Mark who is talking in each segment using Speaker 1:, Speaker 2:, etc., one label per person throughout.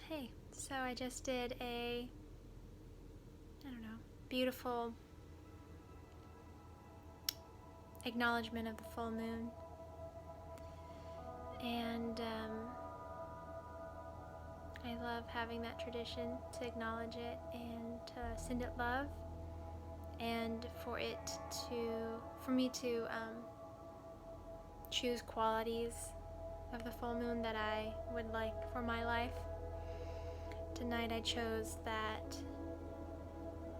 Speaker 1: Hey, so I just did beautiful acknowledgement of the full moon. And I love having that tradition to acknowledge it and to send it love, and for me to choose qualities of the full moon that I would like for my life. Tonight I chose that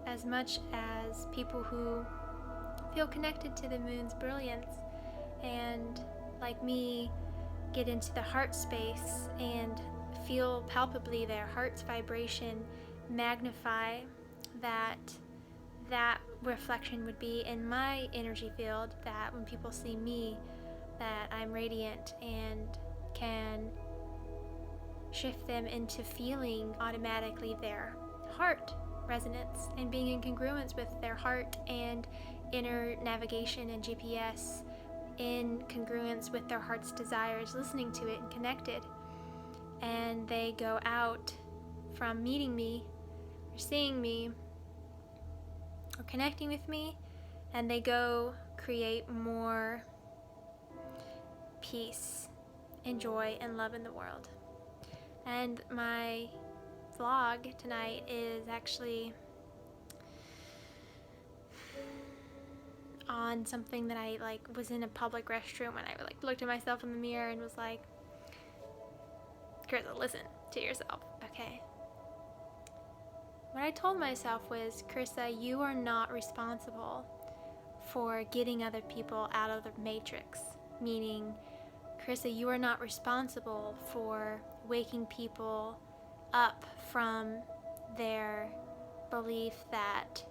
Speaker 1: as much as people who feel connected to the moon's brilliance and, like me, get into the heart space and feel palpably their heart's vibration magnify, that reflection would be in my energy field, that when people see me, that I'm radiant and can shift them into feeling automatically their heart resonance and being in congruence with their heart and inner navigation and GPS, in congruence with their heart's desires, listening to it and connected. And they go out from meeting me or seeing me or connecting with me, and they go create more peace and joy and love in the world. And my vlog tonight is actually on something that I was in a public restroom, and I looked at myself in the mirror and was like, Carissa, listen to yourself, okay? What I told myself was, Carissa, you are not responsible for getting other people out of the matrix. Meaning, Carissa, you are not responsible for waking people up from their belief that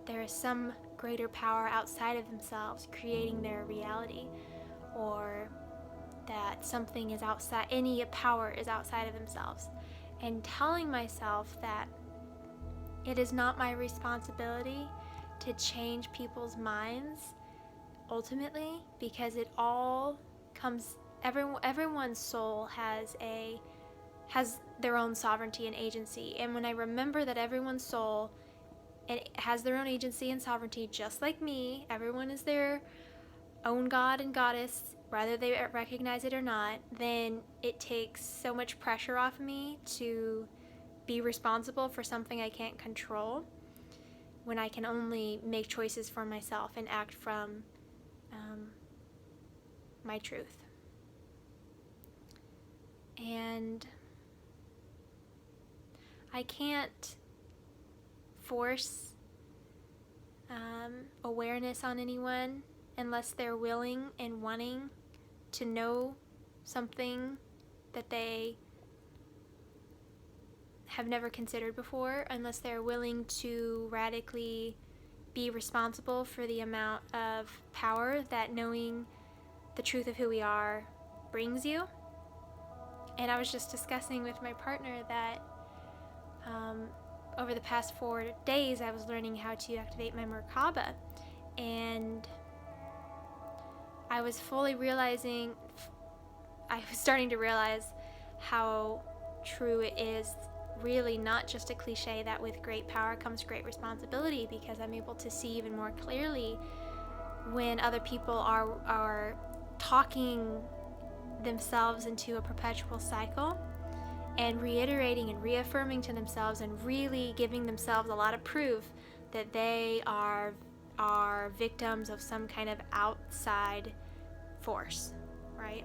Speaker 1: there is some greater power outside of themselves creating their reality, or that something is outside, any power is outside of themselves. And telling myself that it is not my responsibility to change people's minds ultimately, because it all comes, everyone's soul has their own sovereignty and agency. And when I remember that everyone's soul has their own agency and sovereignty, just like me, everyone is their own god and goddess, whether they recognize it or not, then it takes so much pressure off me to be responsible for something I can't control, when I can only make choices for myself and act from my truth. And I can't force awareness on anyone unless they're willing and wanting to know something that they have never considered before, unless they're willing to radically be responsible for the amount of power that knowing the truth of who we are brings you. And I was just discussing with my partner that over the past 4 days I was learning how to activate my Merkaba, and I was starting to realize how true it is, really not just a cliche that with great power comes great responsibility, because I'm able to see even more clearly when other people are talking themselves into a perpetual cycle and reiterating and reaffirming to themselves and really giving themselves a lot of proof that they are victims of some kind of outside force, right?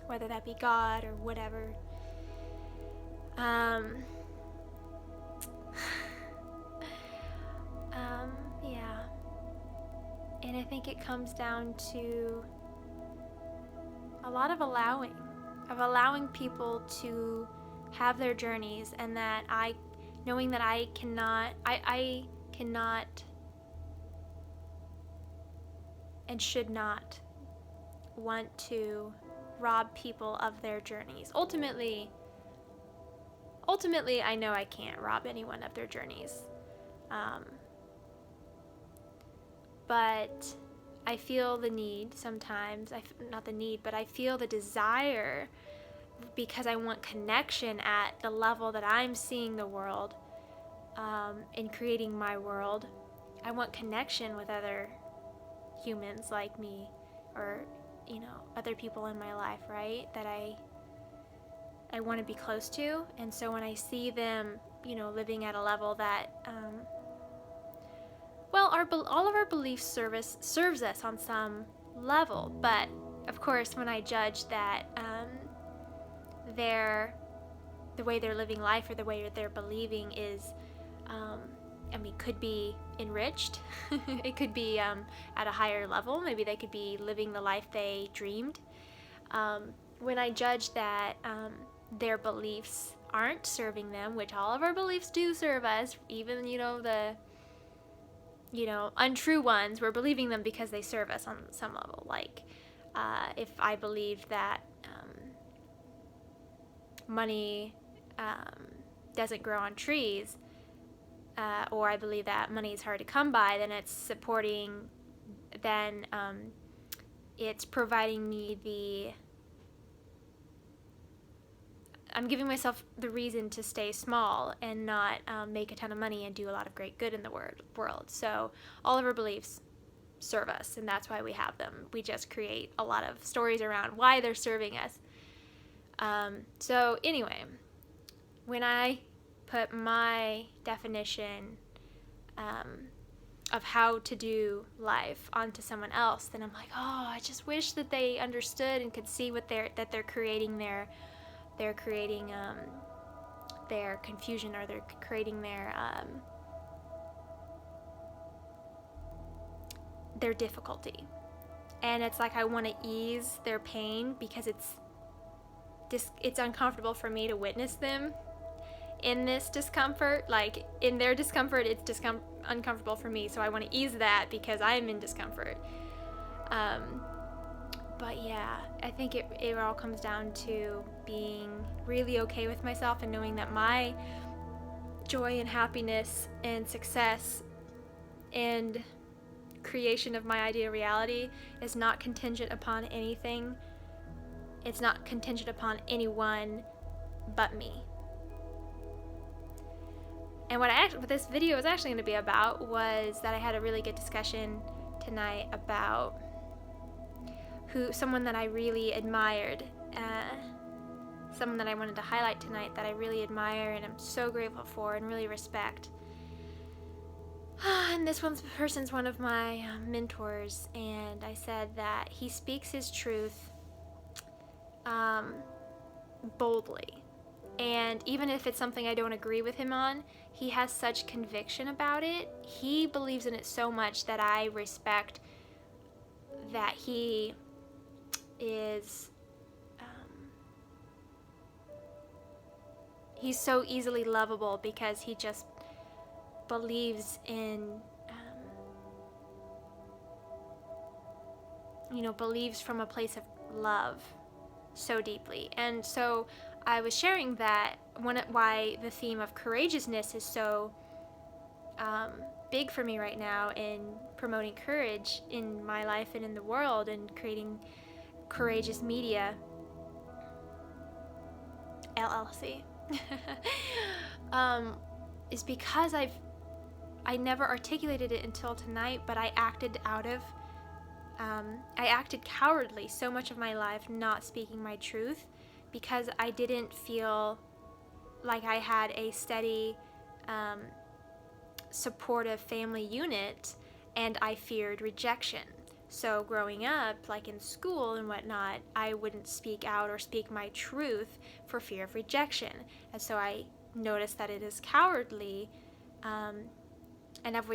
Speaker 1: Whether that be God or whatever. Yeah. And I think it comes down to a lot of allowing people to have their journeys, and that knowing that I cannot and should not want to rob people of their journeys. Ultimately, I know I can't rob anyone of their journeys. But I feel the need sometimes, not the need, but I feel the desire because I want connection at the level that I'm seeing the world, in creating my world. I want connection with other humans like me, or other people in my life, right? That I want to be close to. And so when I see them, living at a level that, all of our beliefs serves us on some level, but of course, when I judge that the way they're living life or the way they're believing is, could be enriched. It could be at a higher level. Maybe they could be living the life they dreamed. When I judge that their beliefs aren't serving them, which all of our beliefs do serve us, even the untrue ones, we're believing them because they serve us on some level. Like if I believe that money doesn't grow on trees, or I believe that money is hard to come by, then it's providing me I'm giving myself the reason to stay small and not make a ton of money and do a lot of great good in the world. So all of our beliefs serve us, and that's why we have them. We just create a lot of stories around why they're serving us. So anyway, when I put my definition of how to do life onto someone else, then I'm like, oh, I just wish that they understood and could see that they're creating their confusion, or they're creating their difficulty. And it's like I want to ease their pain because it's uncomfortable for me to witness them in this discomfort. Like in their discomfort, it's uncomfortable for me, so I want to ease that because I'm in discomfort. But yeah, I think it all comes down to being really okay with myself and knowing that my joy and happiness and success and creation of my ideal reality is not contingent upon anything. It's not contingent upon anyone but me. And what this video was actually going to be about was that I had a really good discussion tonight about someone that I really admired, someone that I wanted to highlight tonight that I really admire and I'm so grateful for and really respect. And this person's one of my mentors, and I said that he speaks his truth boldly. And even if it's something I don't agree with him on, he has such conviction about it. He believes in it so much that I respect that he is he's so easily lovable because he just believes in believes from a place of love so deeply. And so I was sharing that why the theme of courageousness is so big for me right now in promoting courage in my life and in the world and creating Courageous Media LLC is because I never articulated it until tonight, but I acted cowardly so much of my life not speaking my truth because I didn't feel like I had a steady supportive family unit, and I feared rejection. So growing up, like in school and whatnot, I wouldn't speak out or speak my truth for fear of rejection. And so I noticed that it is cowardly, and I've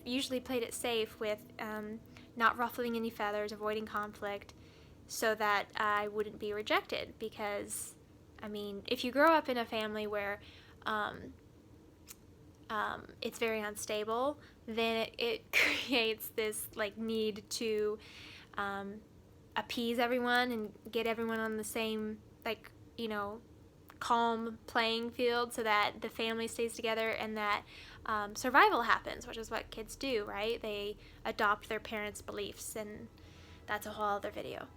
Speaker 1: usually played it safe with not ruffling any feathers, avoiding conflict, so that I wouldn't be rejected. Because, if you grow up in a family where it's very unstable, then it creates this need to appease everyone and get everyone on the same calm playing field so that the family stays together and that survival happens, which is what kids do, right? They adopt their parents' beliefs, and that's a whole other video.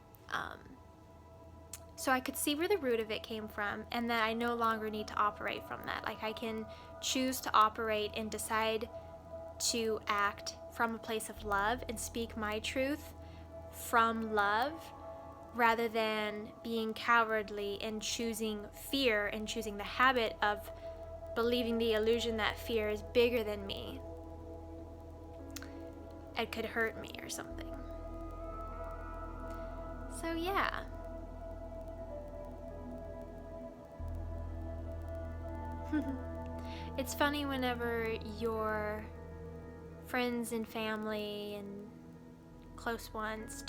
Speaker 1: So I could see where the root of it came from, and that I no longer need to operate from that. Like, I can choose to operate and decide to act from a place of love and speak my truth from love, rather than being cowardly and choosing fear and choosing the habit of believing the illusion that fear is bigger than me. It could hurt me or something. So yeah. It's funny whenever your friends and family and close ones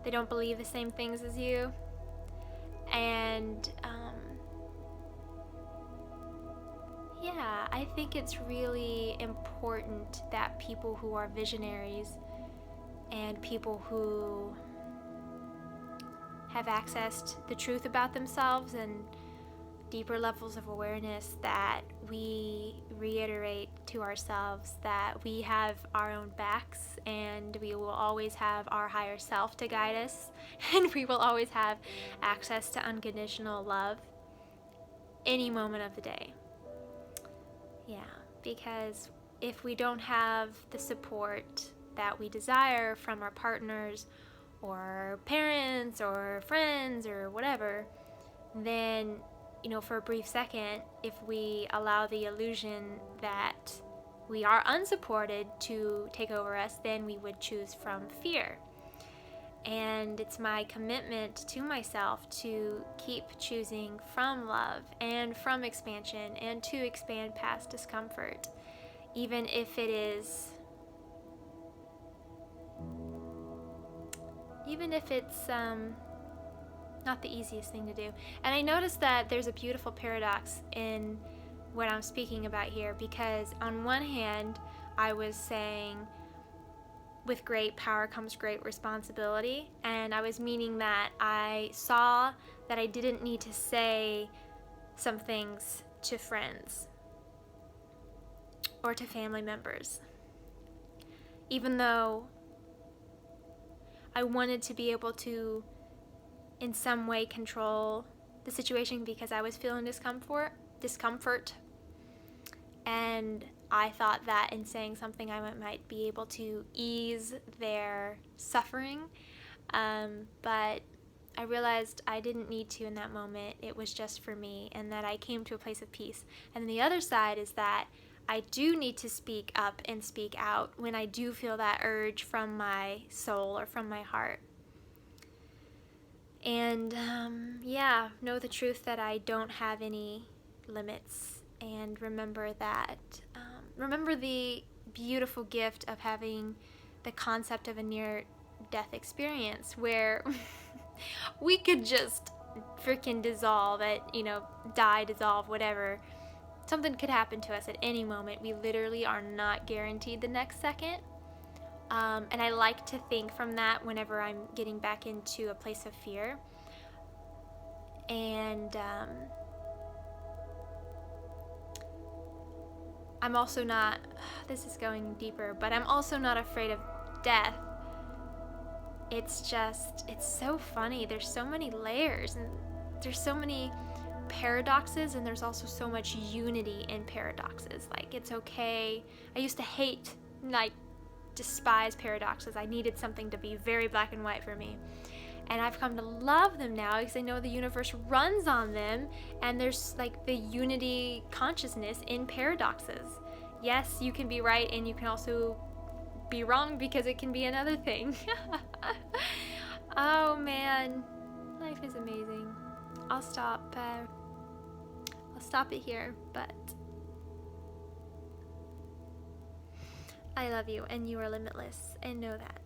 Speaker 1: they don't believe the same things as you, and yeah, I think it's really important that people who are visionaries and people who have accessed the truth about themselves and deeper levels of awareness, that we reiterate to ourselves that we have our own backs, and we will always have our higher self to guide us, and we will always have access to unconditional love any moment of the day. Yeah, because if we don't have the support that we desire from our partners or parents or friends or whatever, then, for a brief second, if we allow the illusion that we are unsupported to take over us, then we would choose from fear. And it's my commitment to myself to keep choosing from love and from expansion, and to expand past discomfort, even if it's not the easiest thing to do. And I noticed that there's a beautiful paradox in what I'm speaking about here, because on one hand, I was saying with great power comes great responsibility, and I was meaning that I saw that I didn't need to say some things to friends or to family members, even though I wanted to be able to in some way control the situation, because I was feeling discomfort, and I thought that in saying something I might be able to ease their suffering, but I realized I didn't need to in that moment. It was just for me, and that I came to a place of peace. And the other side is that I do need to speak up and speak out when I do feel that urge from my soul or from my heart. And know the truth that I don't have any limits, and remember the beautiful gift of having the concept of a near-death experience where we could just freaking dissolve dissolve, whatever. Something could happen to us at any moment. We literally are not guaranteed the next second. And I like to think from that whenever I'm getting back into a place of fear. And I'm also not, this is going deeper, but I'm also not afraid of death. It's so funny. There's so many layers, and there's so many paradoxes, and there's also so much unity in paradoxes. Like, it's okay. I used to despise paradoxes. I needed something to be very black and white for me. And I've come to love them now, because I know the universe runs on them, and there's the unity consciousness in paradoxes. Yes, you can be right, and you can also be wrong, because it can be another thing. Oh man, life is amazing. I'll stop it here, but I love you, and you are limitless, and know that.